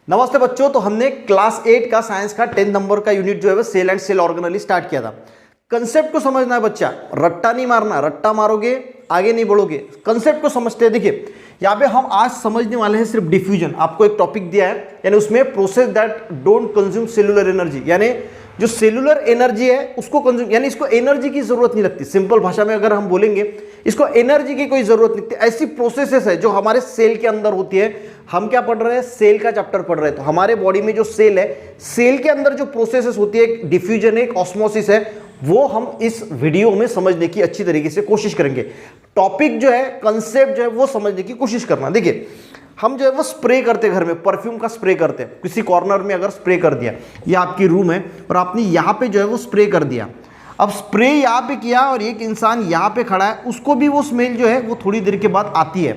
नमस्ते बच्चों। तो हमने क्लास 8 का साइंस का 10 नंबर का यूनिट जो है वो cell and cell organelle start किया था। कंसेप्ट को समझना है बच्चा, रट्टा नहीं मारना, रट्टा मारोगे आगे नहीं बढ़ोगे। कंसेप्ट को समझते हैं। देखिए यहाँ पे हम आज समझने वाले हैं सिर्फ डिफ्यूजन। आपको एक टॉपिक दिया है, यानी उसमें process that don't consume cellular energy, यानी जो सेलुलर एनर्जी है उसको कंज्यूम, यानी इसको एनर्जी की जरूरत नहीं लगती। सिंपल भाषा में अगर हम बोलेंगे, इसको एनर्जी की कोई जरूरत नहीं लगती। ऐसी प्रोसेसेस है जो हमारे सेल के अंदर होती है। हम क्या पढ़ रहे हैं? सेल का चैप्टर पढ़ रहे हैं। तो हमारे बॉडी में जो सेल है, सेल के अंदर जो प्रोसेसेस होती है, एक डिफ्यूजन है, एक ऑस्मोसिस है, वो हम इस वीडियो में समझने की अच्छी तरीके से कोशिश करेंगे। टॉपिक जो है, कंसेप्ट जो है वो समझने की कोशिश करना। देखिए हम जो है वो स्प्रे करते हैं घर में, परफ्यूम का स्प्रे करते हैं। किसी कॉर्नर में अगर स्प्रे कर दिया, ये आपकी रूम है और आपने यहाँ पे जो है वो स्प्रे कर दिया। अब स्प्रे यहाँ पे किया और एक इंसान यहाँ पे खड़ा है, उसको भी वो स्मेल जो है वो थोड़ी देर के बाद आती है।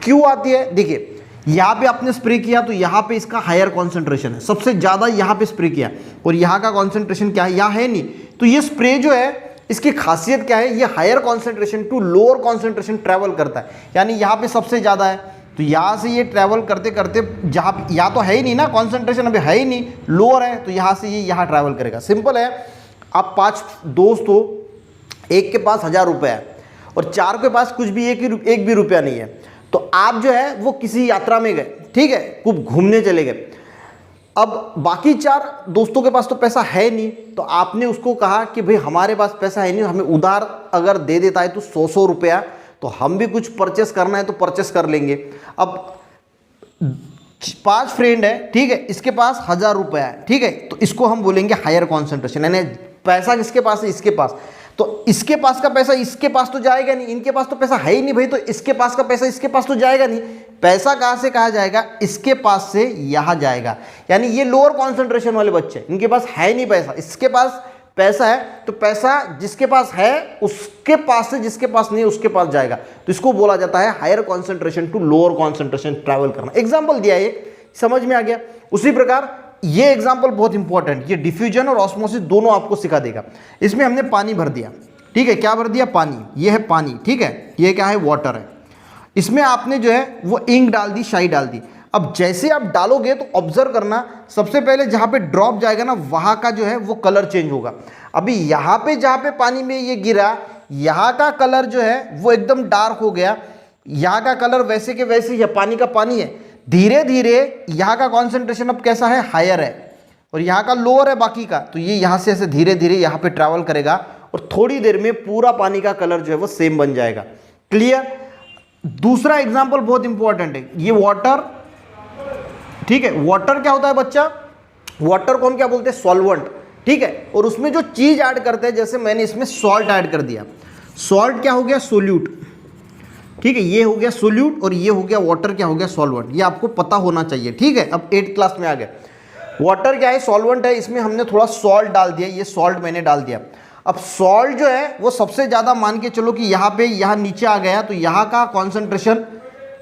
क्यों आती है? देखिए यहाँ पे आपने स्प्रे किया तो यहाँ पे इसका हायर कॉन्सेंट्रेशन है, सबसे ज़्यादा यहाँ पे स्प्रे किया और यहाँ का कॉन्सेंट्रेशन क्या है? यहाँ है नहीं। तो ये स्प्रे जो है, इसकी खासियत क्या है? ये higher concentration to lower concentration travel करता है। यानी यहाँ पे सबसे ज़्यादा है तो यहाँ से ये ट्रैवल करते करते, जहाँ या तो है ही नहीं ना कॉन्सेंट्रेशन, अभी है ही नहीं, लोअर है, तो यहाँ से ये यहाँ ट्रैवल करेगा। सिंपल है। आप 5 दोस्त हो, एक के पास 1000 रुपये है और 4 के पास कुछ भी एक भी रुपया नहीं है। तो आप जो है वो किसी यात्रा में गए, ठीक है, खूब घूमने चले गए। अब बाकी 4 दोस्तों के पास तो पैसा है नहीं, तो आपने उसको कहा कि भाई हमारे पास पैसा है नहीं, हमें उधार अगर दे देता है तो 100 रुपया, तो हम भी कुछ परचेस करना है तो परचेस कर लेंगे। अब 5 फ्रेंड है, ठीक है, इसके पास 1000 रुपया है, ठीक है, तो इसको हम बोलेंगे हायर कॉन्सेंट्रेशन। यानी पैसा किसके पास है? इसके पास। तो इसके पास का पैसा इसके पास तो जाएगा नहीं, इनके पास तो पैसा है ही नहीं भाई, तो इसके पास का पैसा इसके पास तो जाएगा नहीं। पैसा कहाँ से कहाँ जाएगा? इसके पास से यहाँ जाएगा। यानी ये लोअर कॉन्सेंट्रेशन वाले बच्चे, इनके पास है नहीं पैसा, इसके पास पैसा है, तो पैसा जिसके पास है उसके पास से, जिसके पास नहीं उसके पास जाएगा। तो इसको बोला जाता है higher concentration to lower concentration travel करना। एग्जाम्पल दिया है, समझ में आ गया? उसी प्रकार ये एग्जाम्पल बहुत इंपॉर्टेंट, ये डिफ्यूजन और ऑस्मोसिस दोनों आपको सिखा देगा। इसमें हमने पानी भर दिया, ठीक है, क्या भर दिया? पानी। ये है पानी, ठीक है, ये क्या है? वाटर है। इसमें आपने जो है वो इंक डाल दी, शाई डाल दी। अब जैसे आप डालोगे तो ऑब्जर्व करना, सबसे पहले जहाँ पे ड्रॉप जाएगा ना, वहाँ का जो है वो कलर चेंज होगा। अभी यहाँ पे जहाँ पे पानी में ये गिरा, यहाँ का कलर जो है वो एकदम डार्क हो गया, यहाँ का कलर वैसे के वैसे ही, पानी का पानी है। धीरे धीरे यहाँ का कॉन्सेंट्रेशन अब कैसा है? हायर है, और यहाँ का लोअर है बाकी का, तो ये यहाँ से ऐसे धीरे धीरे यहाँ पे ट्रैवल करेगा और थोड़ी देर में पूरा पानी का कलर जो है वो सेम बन जाएगा। क्लियर? दूसरा एग्जाम्पल बहुत इंपॉर्टेंट है, ये वाटर, ठीक है। वाटर क्या होता है बच्चा? वाटर को हम क्या बोलते हैं? सॉल्वेंट, ठीक है। और उसमें जो चीज ऐड करते हैं, जैसे मैंने इसमें सॉल्ट ऐड कर दिया, सॉल्ट क्या हो गया? सोल्यूट, ठीक है, ये हो गया सोल्यूट और ये हो गया वाटर, क्या हो गया? सॉल्वेंट। ये आपको पता होना चाहिए, ठीक है। अब 8th क्लास में आ गए। वाटर क्या है? सॉल्वेंट है, इसमें हमने थोड़ा सॉल्ट डाल दिया, ये सॉल्ट मैंने डाल दिया। अब सॉल्ट जो है वो सबसे ज़्यादा, मान के चलो कि यहाँ पे, यहाँ नीचे आ गया, तो यहाँ का कॉन्सेंट्रेशन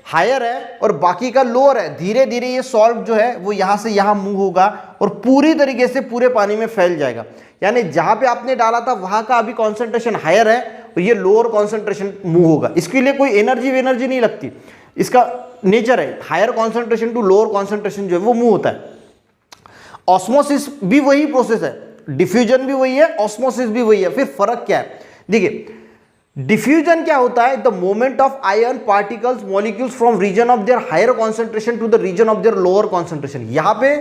हायर है और बाकी का लोअर है। धीरे धीरे ये सॉल्ट जो है वो यहाँ से यहाँ मूव होगा और पूरी तरीके से पूरे पानी में फैल जाएगा। यानी जहाँ पे आपने डाला था वहाँ का अभी कॉन्सेंट्रेशन हायर है और ये लोअर कॉन्सेंट्रेशन मूव होगा। इसके लिए कोई एनर्जी नहीं लगती, इसका नेचर है। Higher concentration to lower concentration जो है वो मूव होता है। ऑस्मोसिस भी वही प्रोसेस है, डिफ्यूजन भी वही है, ऑस्मोसिस भी वही है। फिर फर्क क्या है? देखिए डिफ्यूजन क्या होता है? The movement of ion particles molecules from region of their higher concentration to the region of their lower concentration. यहाँ पे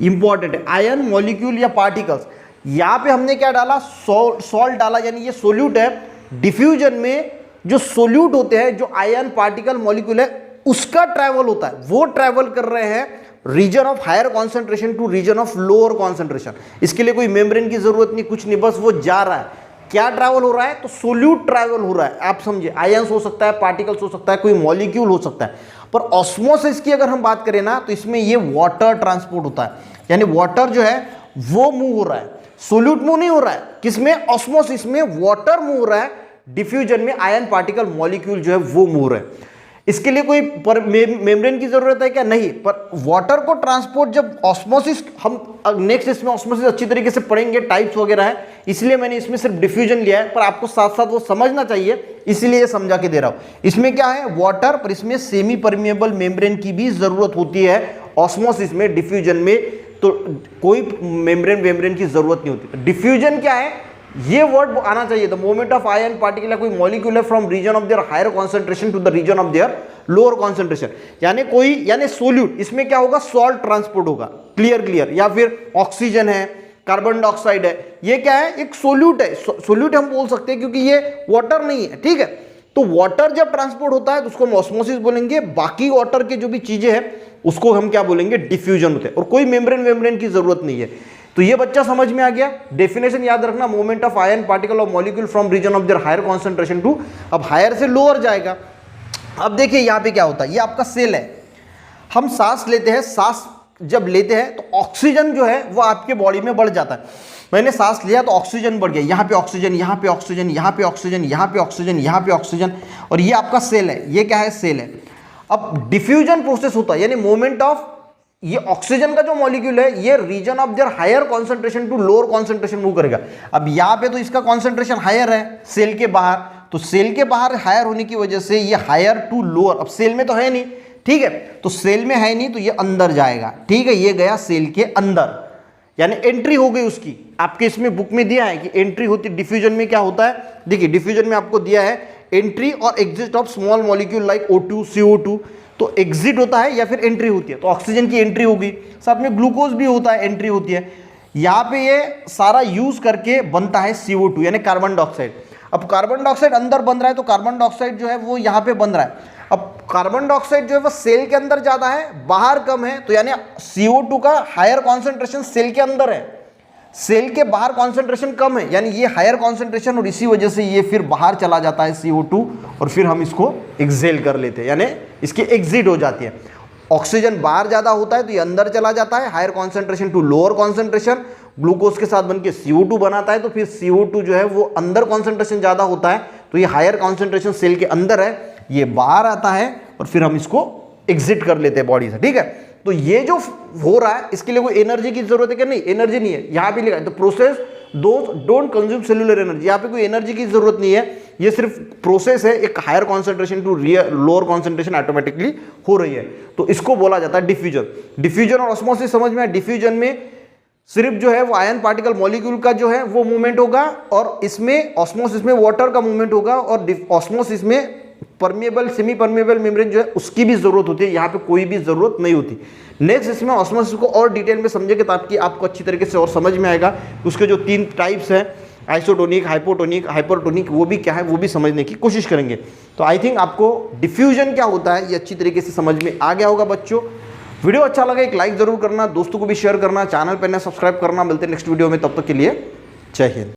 इंपॉर्टेंट है आयन, मॉलिक्यूल या पार्टिकल्स। यहाँ पे हमने क्या डाला? सॉल्ट डाला, यानी ये सोल्यूट है। डिफ्यूजन में जो सोल्यूट होते हैं, जो आयन, पार्टिकल, मॉलिक्यूल है, उसका ट्रैवल होता है, वो ट्रैवल कर रहे हैं region of higher concentration to region of lower concentration. इसके लिए कोई मेम्ब्रेन की जरूरत नहीं, कुछ नहीं, बस वो जा रहा है। क्या ट्रैवल हो रहा है? तो सोल्यूट ट्रैवल हो रहा है। आप समझे, आयंस हो सकता है, पार्टिकल्स हो सकता है, कोई मॉलिक्यूल हो सकता है। पर ऑस्मोसिस की अगर हम बात करें ना, तो इसमें ये वाटर ट्रांसपोर्ट होता है, यानी वाटर जो है वो मूव हो रहा है, सोल्यूट मूव नहीं हो रहा है। किसमें? ऑस्मोसिस में वाटर मूव हो रहा है, डिफ्यूजन में आयन, पार्टिकल, मॉलिक्यूल जो है वो मूव हो रहे हैं। इसके लिए कोई मेम्ब्रेन की जरूरत है क्या? नहीं। पर वाटर को ट्रांसपोर्ट जब ऑस्मोसिस, हम नेक्स्ट इसमें ऑस्मोसिस अच्छी तरीके से पढ़ेंगे, टाइप्स वगैरह है, इसलिए मैंने इसमें सिर्फ डिफ्यूजन लिया है, पर आपको साथ साथ वो समझना चाहिए, इसलिए ये समझा के दे रहा हूं। इसमें क्या है? वाटर, पर इसमें सेमी परमिएबल मेम्ब्रेन की भी जरूरत होती है ऑस्मोसिस में, डिफ्यूजन में तो कोई मेम्ब्रेन की जरूरत नहीं होती। डिफ्यूजन क्या है, ये वर्ड आना चाहिए, the movement of ion particle कोई molecule from region of their higher concentration to the region of their lower concentration, यानी सोल्यूट, इसमें क्या होगा, सॉल्ट ट्रांसपोर्ट होगा, क्लियर, या फिर ऑक्सीजन है, कार्बन डाइऑक्साइड है, ये क्या है, एक सोल्यूट है। सोल्यूट हम बोल सकते हैं क्योंकि ये वाटर नहीं है, ठीक है। तो वाटर जब ट्रांसपोर्ट होता है तो उसको हम ऑस्मोसिस बोलेंगे, बाकी वाटर के जो भी चीजें हैं उसको हम क्या बोलेंगे, डिफ्यूजन होते हैं, और कोई मेम्ब्रेन की जरूरत नहीं है। तो ये बच्चा समझ में आ गया। डेफिनेशन याद रखना, movement of ion particle of molecule from region of their higher concentration to, अब हायर से लोअर जाएगा। अब देखिए यहां पे क्या होता है, ये आपका सेल है, हम सांस लेते हैं, सांस जब लेते हैं तो ऑक्सीजन जो है वो आपके बॉडी में बढ़ जाता है। मैंने सांस लिया तो ऑक्सीजन बढ़ गया, यहाँ पे ऑक्सीजन, यहाँ पे ऑक्सीजन, यहाँ पे ऑक्सीजन, यहाँ पे ऑक्सीजन, यहाँ पे ऑक्सीजन, और ये आपका सेल है। ये क्या है, सेल है। अब डिफ्यूजन प्रोसेस होता है, यानी मूवमेंट ऑफ, ये ऑक्सीजन का जो मॉलिक्यूल है ये region of their higher concentration to lower concentration move करेगा। अब यहाँ पे तो इसका कॉन्सेंट्रेशन हायर है सेल के बाहर, तो सेल के बाहर हायर होने की वजह से ये हायर टू लोअर, अब सेल में तो है नहीं, ठीक है, तो सेल में है नहीं तो ये अंदर जाएगा, ठीक है, ये गया सेल के अंदर, यानी एंट्री हो गई उसकी। आपके इसमें बुक में दिया है कि एंट्री होती, डिफ्यूजन में क्या होता है, देखिए डिफ्यूजन में आपको दिया है एंट्री और exit of small molecule like O2, CO2, तो एग्जिट होता है या फिर एंट्री होती है, तो ऑक्सीजन की एंट्री होगी, साथ में ग्लूकोज भी होता है, एंट्री होती है। यहाँ पे ये सारा यूज करके बनता है CO2 यानी कार्बन डाइऑक्साइड। अब कार्बन डाइऑक्साइड अंदर बन रहा है तो कार्बन डाइऑक्साइड जो है वो यहाँ पे बन रहा है। अब कार्बन डाइऑक्साइड जो है वो सेल के अंदर ज्यादा है, बाहर कम है, तो यानी CO2 का हायर कॉन्सेंट्रेशन सेल के अंदर है, सेल के बाहर कॉन्सेंट्रेशन कम है, यानी ये हायर कॉन्सेंट्रेशन, और इसी वजह से ये फिर बाहर चला जाता है CO2, और फिर हम इसको एक्सेल कर लेते हैं, यानी इसकी एग्जिट हो जाती है। ऑक्सीजन बाहर ज्यादा होता है तो ये अंदर चला जाता है, higher concentration to lower concentration, glucose के साथ बनके CO2 बनाता है, तो फिर CO2 जो है वो अंदर कॉन्सेंट्रेशन ज्यादा होता है, तो ये हायर कॉन्सेंट्रेशन सेल के अंदर है, ये बाहर आता है और फिर हम इसको एग्जिट कर लेते हैं बॉडी से, ठीक है। तो ये जो हो रहा है इसके लिए कोई एनर्जी की जरूरत है क्या, नहीं, एनर्जी नहीं है। यहाँ पे लिखा है the process don't consume cellular energy, यहाँ पे कोई एनर्जी की जरूरत नहीं है, ये सिर्फ प्रोसेस है, एक higher concentration to lower concentration automatically हो रही है, तो इसको बोला जाता है डिफ्यूजन। डिफ्यूजन और ऑस्मोसिस समझ में आया। डिफ्यूजन में सिर्फ जो है वो आयन पार्टिकल मॉलिक्यूल का जो है वो मूवमेंट होगा, और इसमें ऑस्मोसिस में वाटर का मूवमेंट होगा, और ऑस्मोसिस में परमेबल सेमी परमेबल मेम्ब्रेन जो है उसकी भी जरूरत होती है, यहाँ पे कोई भी जरूरत नहीं होती। नेक्स्ट इसमें ऑस्मोसिस को और डिटेल में समझेंगे ताकि आपको अच्छी तरीके से और समझ में आएगा। उसके जो 3 टाइप्स हैं, आइसोटोनिक, हाइपोटोनिक, हाइपरटोनिक, वो भी क्या है वो भी समझने की कोशिश करेंगे। तो आई थिंक आपको डिफ्यूजन क्या होता है ये अच्छी तरीके से समझ में आ गया होगा बच्चों। वीडियो अच्छा लगा एक लाइक जरूर करना, दोस्तों को भी शेयर करना, चैनल पर नए सब्सक्राइब करना। मिलते हैं नेक्स्ट वीडियो में, तब तक के लिए जय हिंद।